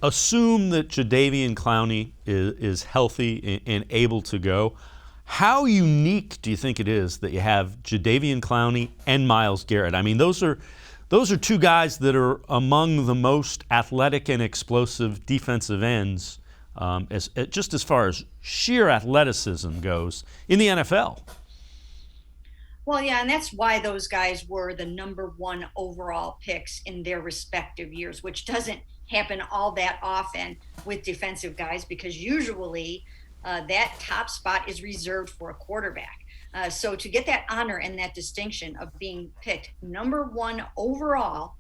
assume that Jadeveon Clowney is healthy and able to go. How unique do you think it is that you have Jadeveon Clowney and Myles Garrett? I mean, those are two guys that are among the most athletic and explosive defensive ends, just as far as sheer athleticism goes in the NFL. Well, yeah, and that's why those guys were the number one overall picks in their respective years, which doesn't happen all that often with defensive guys because usually that top spot is reserved for a quarterback. So to get that honor and that distinction of being picked number one overall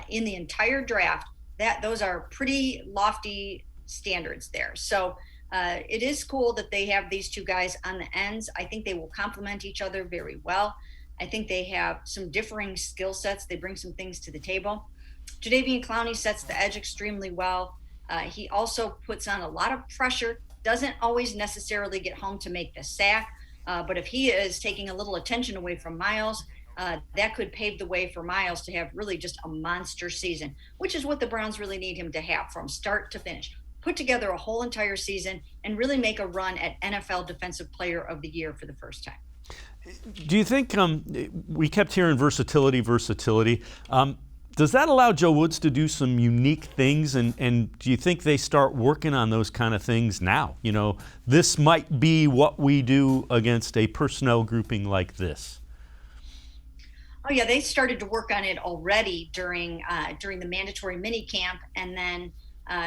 in the entire draft, that those are pretty lofty standards there. So it is cool that they have these two guys on the ends. I think they will complement each other very well. I think they have some differing skill sets. They bring some things to the table. Jadeveon Clowney sets the edge extremely well. He also puts on a lot of pressure, doesn't always necessarily get home to make the sack, but if he is taking a little attention away from Myles, that could pave the way for Myles to have really just a monster season, which is what the Browns really need him to have from start to finish. Put together a whole entire season and really make a run at NFL Defensive Player of the Year for the first time. Do you think we kept hearing versatility? Does that allow Joe Woods to do some unique things? And do you think they start working on those kind of things now? You know, this might be what we do against a personnel grouping like this. Oh yeah, they started to work on it already during the mandatory mini camp, and then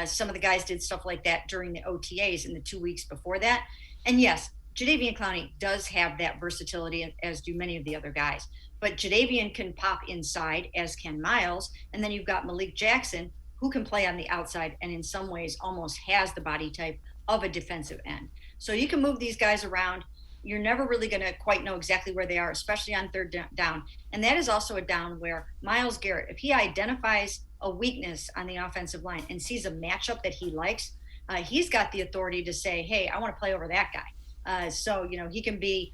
some of the guys did stuff like that during the OTAs in the 2 weeks before that. And yes, Jadeveon Clowney does have that versatility, as do many of the other guys. But Jadeveon can pop inside, as can Myles. And then you've got Malik Jackson, who can play on the outside and in some ways almost has the body type of a defensive end. So you can move these guys around. You're never really going to quite know exactly where they are, especially on third down. And that is also a down where Myles Garrett, if he identifies a weakness on the offensive line and sees a matchup that he likes, he's got the authority to say, hey, I want to play over that guy. So, you know, he can be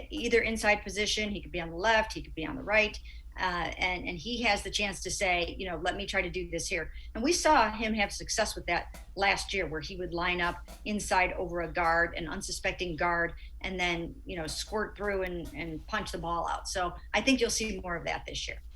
either inside position, he could be on the left, he could be on the right. And he has the chance to say, you know, let me try to do this here. And we saw him have success with that last year where he would line up inside over a guard, an unsuspecting guard, and then, you know, squirt through and punch the ball out. So I think you'll see more of that this year.